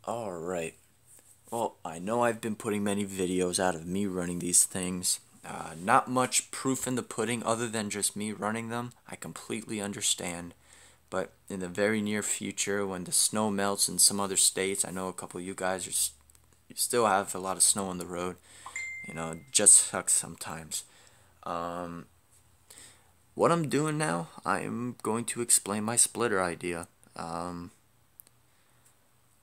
Alright, well, I know I've been putting many videos out of me running these things. Not much proof in the pudding other than just me running them. I completely understand. But in the very near future, when the snow melts in some other states, I know a couple of you guys you still have a lot of snow on the road. It just sucks sometimes. What I'm doing now, I am going to explain my splitter idea.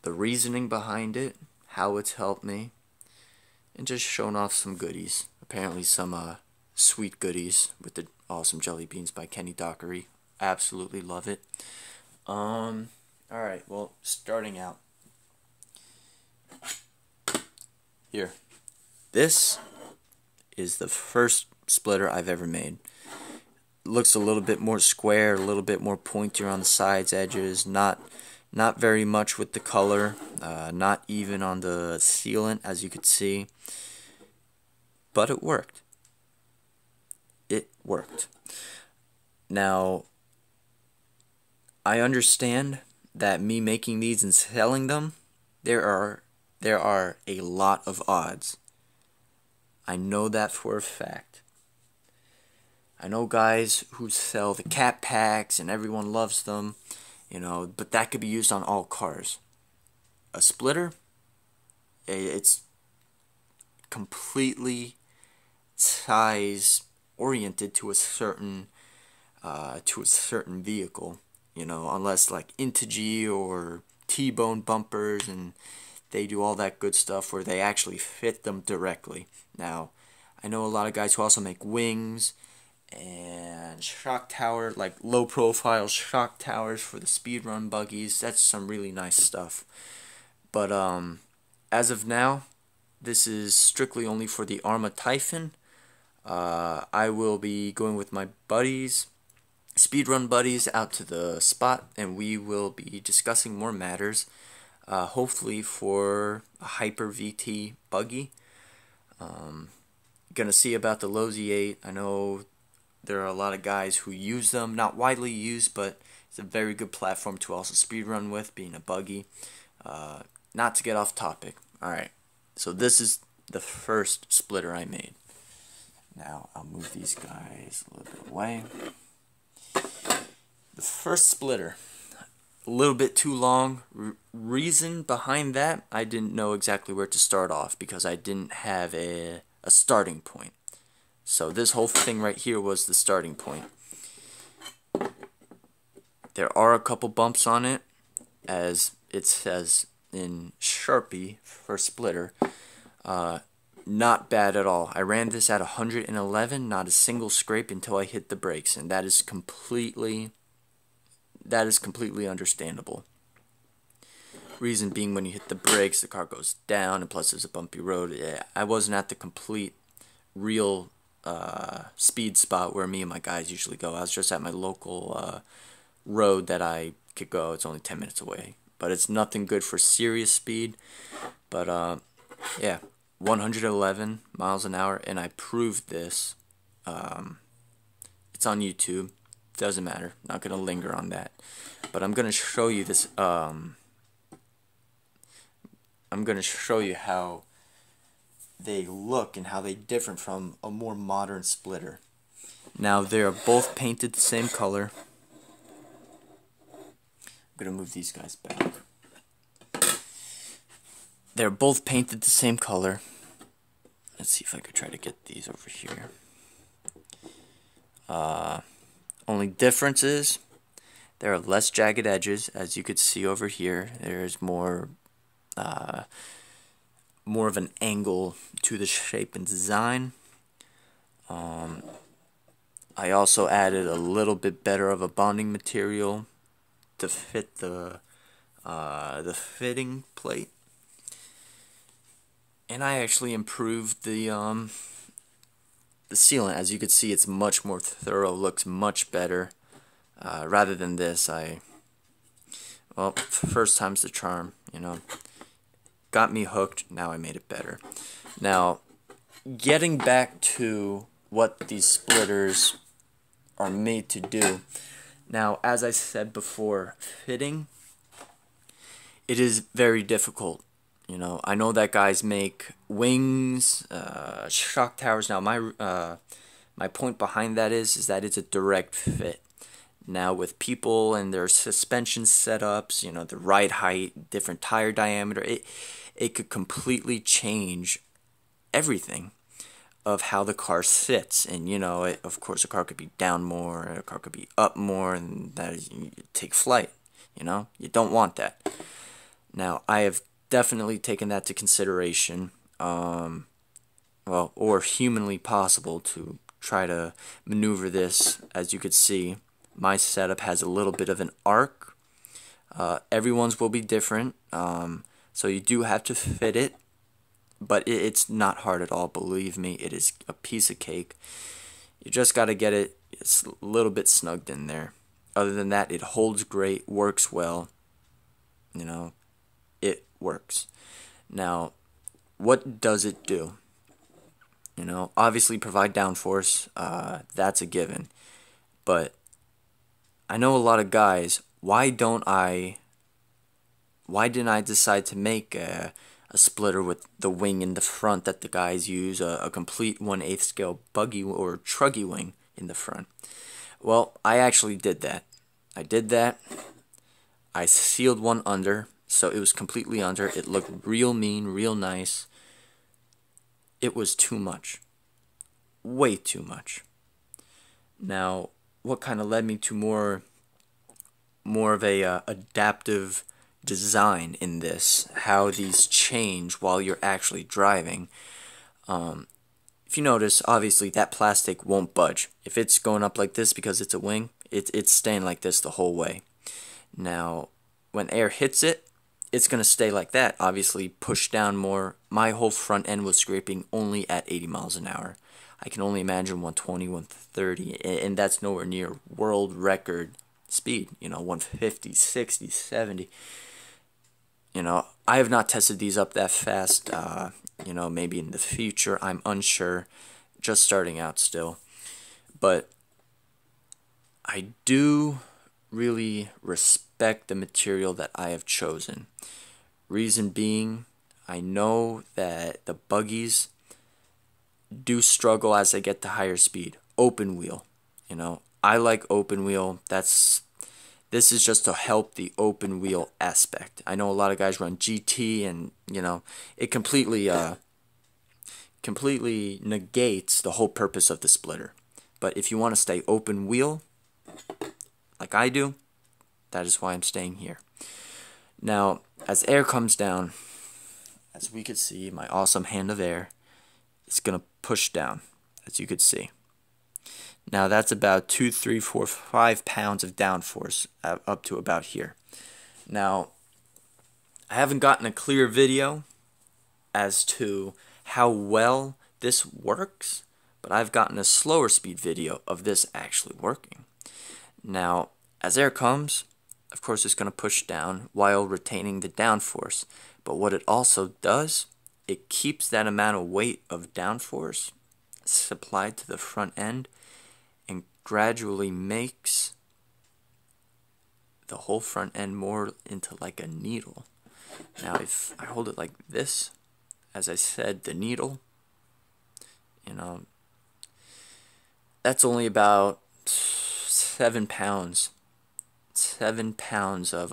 The reasoning behind it, how it's helped me, and just showing off some goodies. Apparently some sweet goodies with the awesome jelly beans by Kenny Dockery. Absolutely love it. Alright, well, starting out. Here. This is the first splitter I've ever made. It looks a little bit more square, a little bit more pointier on the sides, edges, not very much with the color, not even on the sealant, as you could see. But it worked. It worked. Now, I understand that me making these and selling them, there are a lot of odds. I know that for a fact. I know guys who sell the cat packs and everyone loves them, but that could be used on all cars. A splitter, it's completely size oriented to a certain vehicle, unless like Integy or T-bone bumpers, and they do all that good stuff where they actually fit them directly. Now, I know a lot of guys who also make wings and shock tower, like low profile shock towers for the speedrun buggies. That's some really nice stuff. But as of now, this is strictly only for the Arrma Typhon. I will be going with my buddies, speedrun buddies, out to the spot, and we will be discussing more matters, hopefully for a Hyper VT buggy. Gonna see about the low Z8. I know there are a lot of guys who use them, not widely used, but it's a very good platform to also speedrun with, being a buggy. Not to get off topic. Alright, so this is the first splitter I made. Now, I'll move these guys a little bit away. The first splitter, a little bit too long. Reason behind that, I didn't know exactly where to start off because I didn't have a starting point. So this whole thing right here was the starting point. There are a couple bumps on it, as it says in Sharpie for splitter. Not bad at all. I ran this at 111, not a single scrape until I hit the brakes, and that is completely understandable. Reason being, when you hit the brakes, the car goes down, and plus there's a bumpy road. Yeah, I wasn't at the complete real speed spot where me and my guys usually go. I was just at my local road that I could go. It's only 10 minutes away, but it's nothing good for serious speed. But yeah, 111 miles an hour, and I proved this. It's on YouTube. Doesn't matter. Not gonna linger on that. But I'm gonna show you this. I'm gonna show you how they look and how they differ from a more modern splitter. Now, they are both painted the same color. I'm gonna move these guys back. They're both painted the same color. Let's see if I could try to get these over here. Only difference is there are less jagged edges, as you could see over here. There's more of an angle to the shape and design. I also added a little bit better of a bonding material to fit the fitting plate, and I actually improved the sealant. As you can see, it's much more thorough, looks much better. Rather than this, well, first time's the charm, Got me hooked, now I made it better. Now, getting back to what these splitters are made to do. Now, as I said before, fitting it is very difficult. I know that guys make wings, shock towers. Now, my point behind that is that it's a direct fit. Now, with people and their suspension setups, the ride height, different tire diameter, it could completely change everything of how the car sits. And of course, a car could be down more, a car could be up more, and that is, you take flight. You don't want that. Now, I have definitely taken that to consideration, well, or humanly possible to try to maneuver this. As you could see, my setup has a little bit of an arc. Everyone's will be different, so you do have to fit it, but it's not hard at all. Believe me, it is a piece of cake. You just got to get it's a little bit snugged in there. Other than that, it holds great, works well. It works. Now, what does it do? Obviously provide downforce. That's a given. But I know a lot of guys. Why didn't I decide to make a splitter with the wing in the front that the guys use, a complete 1/8 scale buggy or truggy wing in the front? Well, I actually did that. I sealed one under, so it was completely under. It looked real mean, real nice. It was too much. Way too much. Now, what kind of led me to more of a adaptive design in this, how these change while you're actually driving. If you notice, obviously that plastic won't budge. If it's going up like this because it's a wing, it's staying like this the whole way. Now, when air hits it, it's going to stay like that, obviously push down more. My whole front end was scraping only at 80 miles an hour. I can only imagine 120, 130, and that's nowhere near world record speed, 150, 60, 70. I have not tested these up that fast. Maybe in the future, I'm unsure, just starting out still. But I do really respect the material that I have chosen. Reason being, I know that the buggies do struggle as they get to higher speed. Open wheel, I like open wheel. This is just to help the open wheel aspect. I know a lot of guys run GT, and it completely negates the whole purpose of the splitter. But if you want to stay open wheel, like I do, that is why I'm staying here. Now, as air comes down, as we could see, my awesome hand of air is going to push down, as you could see. Now, that's about 2, 3, 4, 5 pounds of downforce up to about here. Now, I haven't gotten a clear video as to how well this works, but I've gotten a slower speed video of this actually working. Now, as air comes, of course it's going to push down while retaining the downforce. But what it also does, it keeps that amount of weight of downforce supplied to the front end and gradually makes the whole front end more into like a needle. Now, if I hold it like this, as I said, the needle, that's only about 7 pounds. 7 pounds of,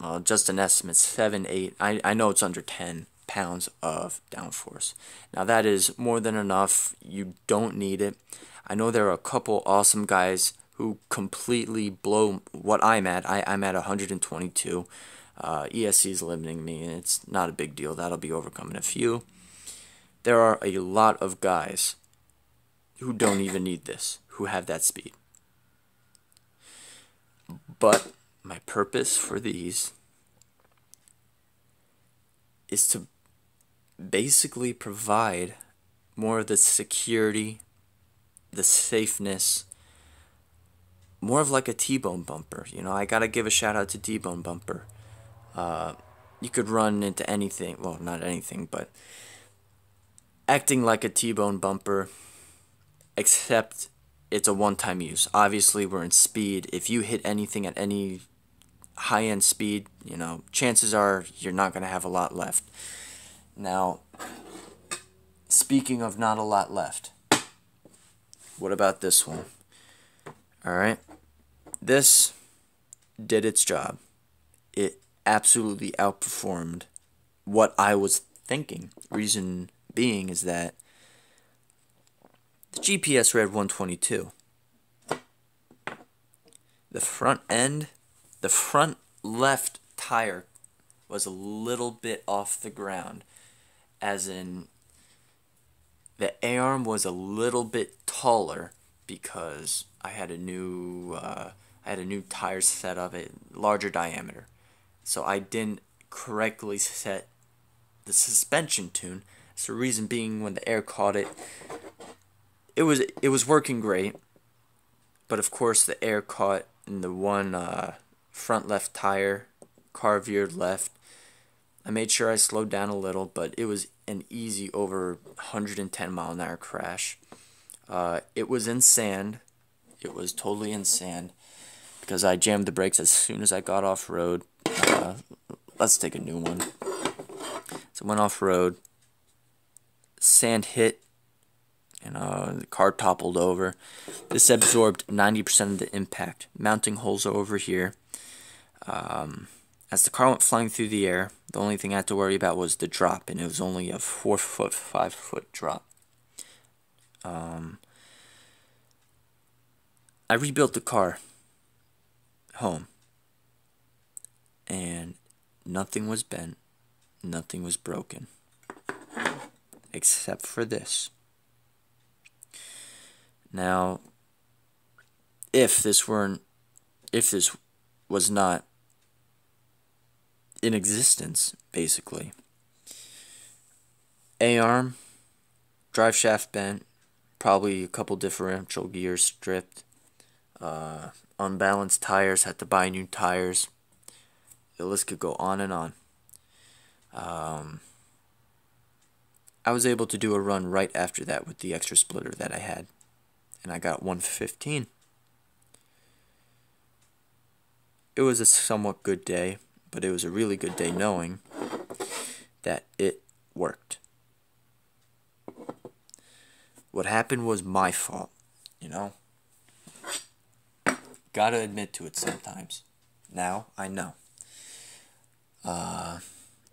well, just an estimate, 7, 8. I know it's under 10 pounds of downforce. Now, that is more than enough. You don't need it. I know there are a couple awesome guys who completely blow what I'm at. I'm at 122. ESC is limiting me, and it's not a big deal. That'll be overcome in a few. There are a lot of guys who don't even need this, who have that speed. But my purpose for these is to basically provide more of the security, the safeness, more of like a T-bone bumper. I gotta give a shout out to T-bone bumper. You could run into anything, well, not anything, but acting like a T-bone bumper, except it's a one-time use. Obviously, we're in speed. If you hit anything at any high-end speed, you know, chances are you're not going to have a lot left. Now, speaking of not a lot left, what about this one? Alright, this did its job. It absolutely outperformed what I was thinking. Reason being is that the GPS read 122. The front end, the front left tire was a little bit off the ground, as in the A-arm was a little bit taller because I had a new tire set up, a larger diameter. So I didn't correctly set the suspension tune. So the reason being, when the air caught it, it was working great, but of course the air caught in the one front left tire, car veered left. I made sure I slowed down a little, but it was an easy over 110-mile-an-hour crash. It was in sand. It was totally in sand because I jammed the brakes as soon as I got off road. Let's take a new one. So I went off road. Sand hit. The car toppled over. This absorbed 90% of the impact. Mounting holes are over here. As the car went flying through the air, the only thing I had to worry about was the drop, and it was only a 4-foot, 5-foot drop. I rebuilt the car home, and nothing was bent, nothing was broken, except for this. Now, if this was not in existence, basically, A-arm, drive shaft bent, probably a couple differential gears stripped, unbalanced tires, had to buy new tires. The list could go on and on. I was able to do a run right after that with the extra splitter that I had, and I got 115. It was a somewhat good day, but it was a really good day knowing that it worked. What happened was my fault, you know? Gotta admit to it sometimes. Now, I know.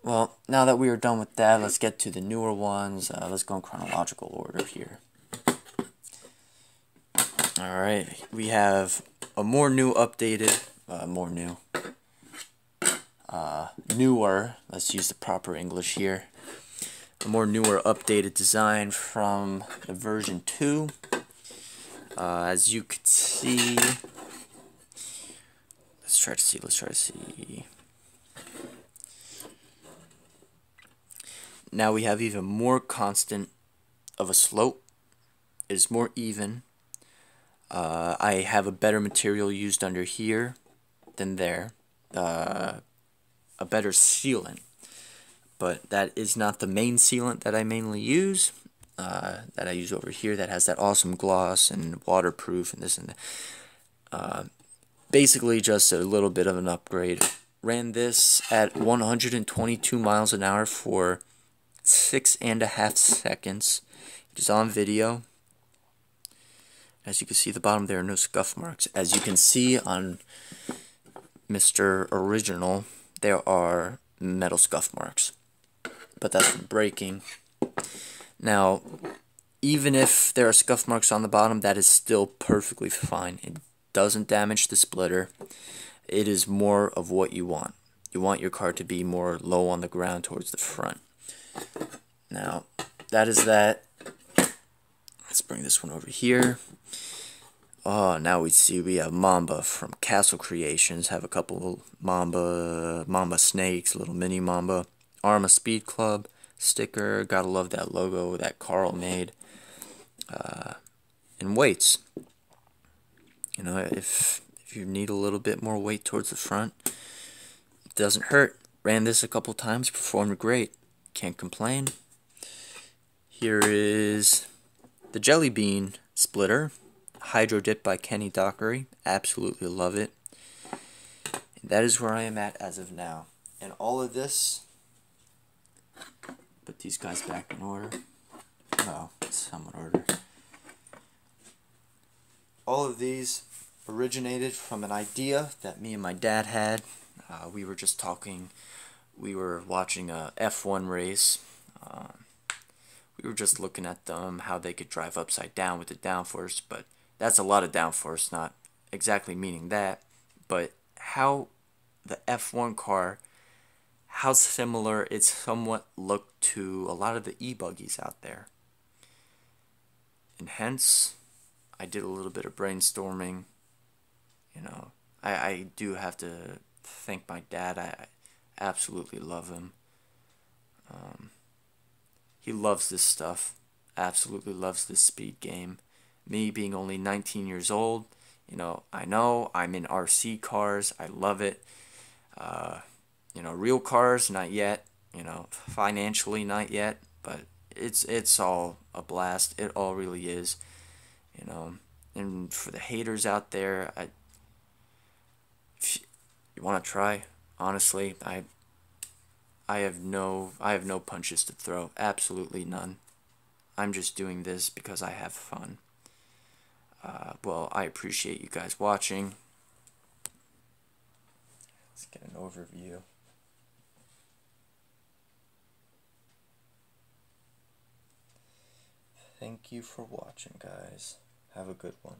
Well, now that we are done with that, let's get to the newer ones. Let's go in chronological order here. Alright, we have a more new updated, newer, let's use the proper English here, a more newer updated design from the version 2. As you could see, let's try to see. Now we have even more constant of a slope. It is more even. I have a better material used under here than there. A better sealant. But that is not the main sealant that I mainly use. That I use over here that has that awesome gloss and waterproof and this and that. Basically just a little bit of an upgrade. Ran this at 122 miles an hour for 6.5 seconds. It is on video. As you can see at the bottom, there are no scuff marks. As you can see on Mr. Original, there are metal scuff marks. But that's from braking. Now, even if there are scuff marks on the bottom, that is still perfectly fine. It doesn't damage the splitter. It is more of what you want. You want your car to be more low on the ground towards the front. Now, that is that. Let's bring this one over here. Oh, now we have Mamba from Castle Creations. Have a couple Mamba snakes, little mini Mamba. Arrma Speed Club sticker. Gotta love that logo that Carl made. And weights. You know, if you need a little bit more weight towards the front, it doesn't hurt. Ran this a couple times, performed great. Can't complain. Here is the Jelly Bean splitter, Hydro Dip by Kenny Dockery. Absolutely love it. That is where I am at as of now. And all of this, put these guys back in order. Oh, some in order. All of these originated from an idea that me and my dad had. We were just talking, we were watching a F1 race. We were just looking at them, how they could drive upside down with the downforce, but that's a lot of downforce, not exactly meaning that, but how the F1 car, how similar it somewhat looked to a lot of the e-buggies out there. And hence, I did a little bit of brainstorming. You know, I do have to thank my dad. I absolutely love him. He loves this stuff. Absolutely loves this speed game. Me being only 19 years old, I know I'm in RC cars. I love it. Real cars, not yet. Financially, not yet. But it's all a blast. It all really is. And for the haters out there, if you want to try, honestly, I have no punches to throw. Absolutely none. I'm just doing this because I have fun. Well, I appreciate you guys watching. Let's get an overview. Thank you for watching, guys. Have a good one.